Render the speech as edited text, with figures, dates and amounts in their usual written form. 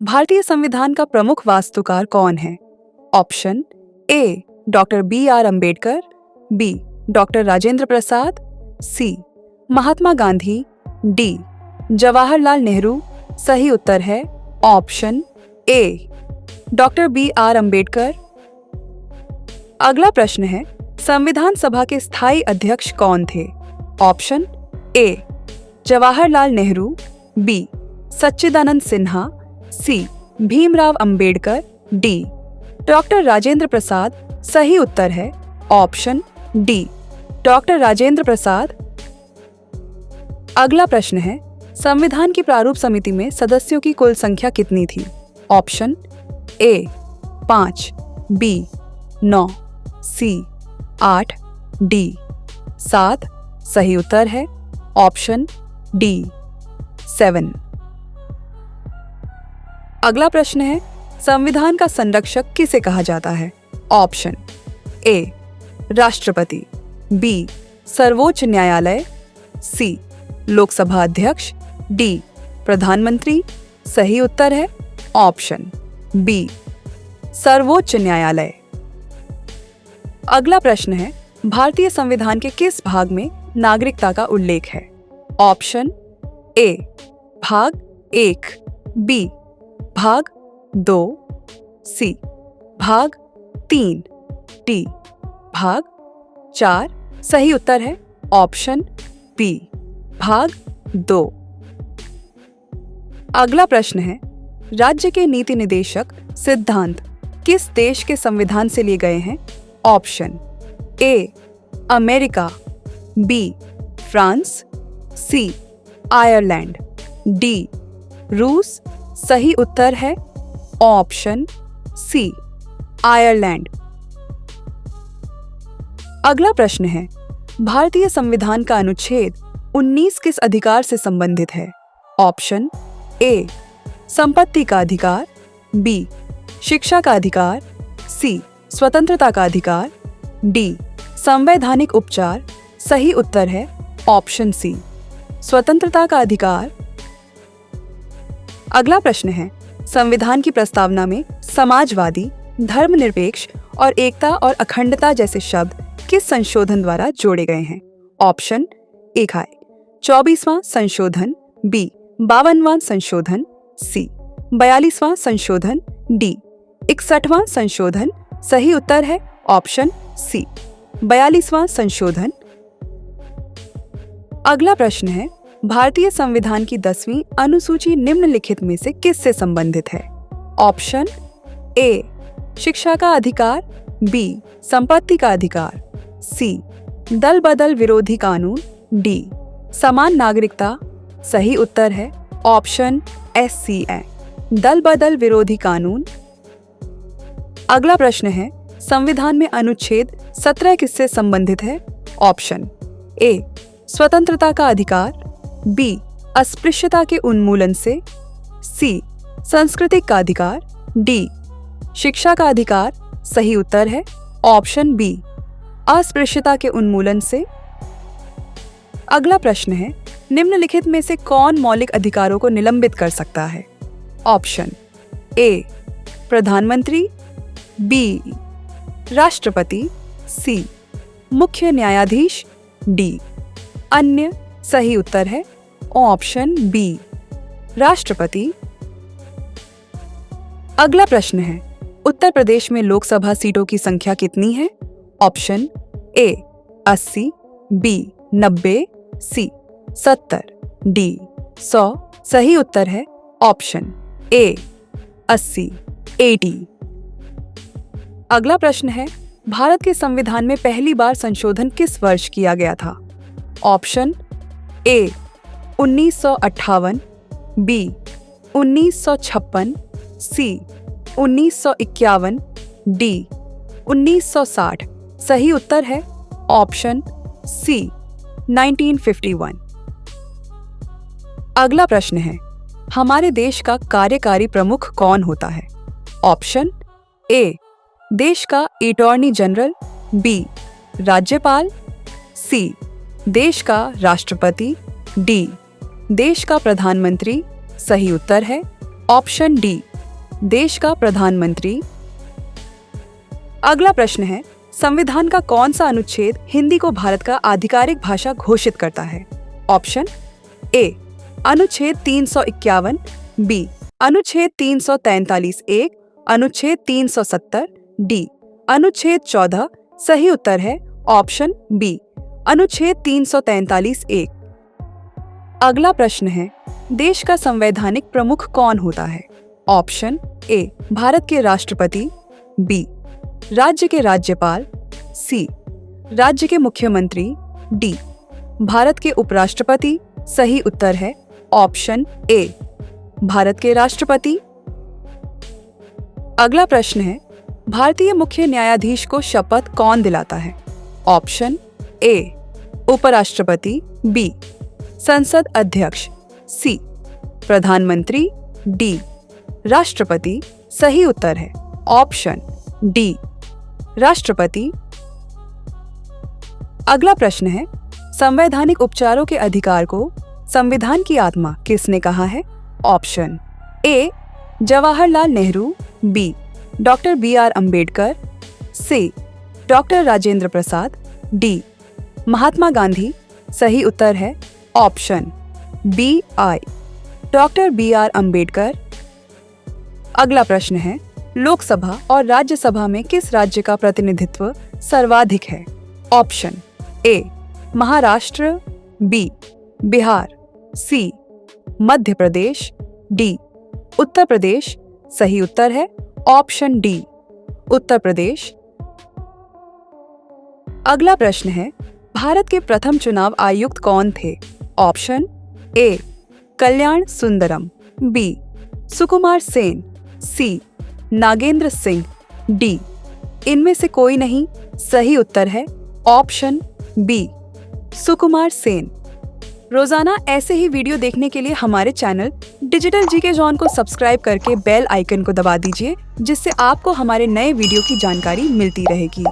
भारतीय संविधान का प्रमुख वास्तुकार कौन है? Option A doctor B.R. Ambedkar, B doctor Rajendra Prasad, C Mahatma Gandhi, D Jawaharlal Nehru. सही उत्तर है option A doctor B.R. Ambedkar. अगला प्रश्न है, संविधान सभा के स्थायी अध्यक्ष कौन थे? Option A Jawaharlal Nehru, B Sachchidanand Sinha, C Bhimrao Ambedkar, D doctor Rajendra Prasad. सही उत्तर है option D doctor Rajendra Prasad. अगला प्रश्न है, संविधान की प्रारूप समिति में सदस्यों की कुल संख्या कितनी थी? Option A 5, B 9, C 8, D 7। सही उत्तर है ऑप्शन डी 7। अगला प्रश्न है, संविधान का संरक्षक किसे कहा जाता है? ऑप्शन ए राष्ट्रपति, बी सर्वोच्च न्यायालय, सी लोकसभा अध्यक्ष, डी प्रधानमंत्री। सही उत्तर है ऑप्शन बी सर्वोच्च न्यायालय। अगला प्रश्न है, भारतीय संविधान के किस भाग में नागरिकता का उल्लेख है? ऑप्शन ए भाग 1, बी भाग 2, सी भाग 3, डी भाग 4। सही उत्तर है ऑप्शन बी भाग 2। अगला प्रश्न है, राज्य के नीति निदेशक सिद्धांत किस देश के संविधान से लिए गए हैं? Option A America, B France, C Ireland, D रूस। सही उत्तर है ऑप्शन सी आयरलैंड। अगला प्रश्न है, भारतीय संविधान का अनुच्छेद 19 किस अधिकार से संबंधित है? ऑप्शन ए संपत्ति का अधिकार, बी शिक्षा का अधिकार, सी स्वतंत्रता का अधिकार, डी संवैधानिक उपचार। सही उत्तर है ऑप्शन सी स्वतंत्रता का अधिकार। अगला प्रश्न है, संविधान की प्रस्तावना में समाजवादी, धर्मनिरपेक्ष और एकता और अखंडता जैसे शब्द किस संशोधन द्वारा जोड़े गए हैं? ऑप्शन ए 24वां संशोधन, बी 52वां संशोधन, सी 42वां संशोधन, डी 61वां संशोधन। सही उत्तर है ऑप्शन सी 42वां संशोधन। अगला प्रश्न है, भारतीय संविधान की 10वीं अनुसूची निम्नलिखित में से किससे संबंधित है? ऑप्शन ए शिक्षा का अधिकार, बी संपत्ति का अधिकार, सी दल बदल विरोधी कानून, डी समान नागरिकता। सही उत्तर है ऑप्शन सी दल बदल विरोधी कानून। अगला प्रश्न है, संविधान में अनुच्छेद 17 किससे संबंधित है? ऑप्शन ए स्वतंत्रता का अधिकार, बी अस्पृश्यता के उन्मूलन से, सी सांस्कृतिक का अधिकार, डी शिक्षा का अधिकार। सही उत्तर है ऑप्शन बी अस्पृश्यता के उन्मूलन से। अगला प्रश्न है, निम्नलिखित में से कौन मौलिक अधिकारों को निलंबित कर सकता है? ऑप्शन ए प्रधानमंत्री, बी राष्ट्रपति, सी मुख्य न्यायाधीश, डी अन्य। सही उत्तर है ऑप्शन बी राष्ट्रपति। अगला प्रश्न है, उत्तर प्रदेश में लोकसभा सीटों की संख्या कितनी है? Option A 80, B 90, C 70, D 100। सही उत्तर है ऑप्शन ए 80। अगला प्रश्न है, भारत के संविधान में पहली बार संशोधन किस वर्ष किया गया था? Option A 1958, B 1956, C 1951, D 1960। सही उत्तर है ऑप्शन सी 1951। अगला प्रश्न है, हमारे देश का कार्यकारी प्रमुख कौन होता है? ऑप्शन ए देश का अटॉर्नी जनरल, बी राज्यपाल, सी देश का राष्ट्रपति, डी देश का प्रधानमंत्री। सही उत्तर है ऑप्शन डी देश का प्रधानमंत्री। अगला प्रश्न है, संविधान का कौन सा अनुच्छेद हिंदी को भारत का आधिकारिक भाषा घोषित करता है? ऑप्शन ए अनुच्छेद 351, बी अनुच्छेद 343(1), अनुच्छेद 370, डी अनुच्छेद 14। सही उत्तर है ऑप्शन बी अनुच्छेद 343(1). अगला प्रश्न है, देश का संवैधानिक प्रमुख कौन होता है? ऑप्शन ए भारत के राष्ट्रपति, बी राज्य के राज्यपाल, सी राज्य के मुख्यमंत्री, डी भारत के उपराष्ट्रपति। सही उत्तर है ऑप्शन ए भारत के राष्ट्रपति। अगला प्रश्न है, भारतीय मुख्य न्यायाधीश को शपथ कौन दिलाता है? ऑप्शन ए उपराष्ट्रपति, बी संसद अध्यक्ष, सी प्रधानमंत्री, डी राष्ट्रपति। सही उत्तर है ऑप्शन डी राष्ट्रपति। अगला प्रश्न है, संवैधानिक उपचारों के अधिकार को संविधान की आत्मा किसने कहा है? Option A Jawaharlal Nehru, B doctor B R. Ambedkar, C doctor Rajendra Prasad, D Mahatma Gandhi. सही उत्तर है ऑप्शन बी आई डॉक्टर बी.आर. अंबेडकर। अगला प्रश्न है, लोकसभा और राज्यसभा में किस राज्य का प्रतिनिधित्व सर्वाधिक है? Option A Maharashtra, B Bihar, C Madhya Pradesh, D Uttar Pradesh. सही उत्तर है ऑप्शन डी उत्तर प्रदेश। अगला प्रश्न है, भारत के प्रथम चुनाव आयुक्त कौन थे? Option A Kalyan Sundaram, B Sukumar Sen, C Nagendra Singh, D इनमें से कोई नहीं। सही उत्तर है ऑप्शन बी सुकुमार सेन। रोजाना ऐसे ही वीडियो देखने के लिए हमारे चैनल डिजिटल जीके जॉन को सब्सक्राइब करके बेल आइकन को दबा दीजिए, जिससे आपको हमारे नए वीडियो की जानकारी मिलती रहेगी।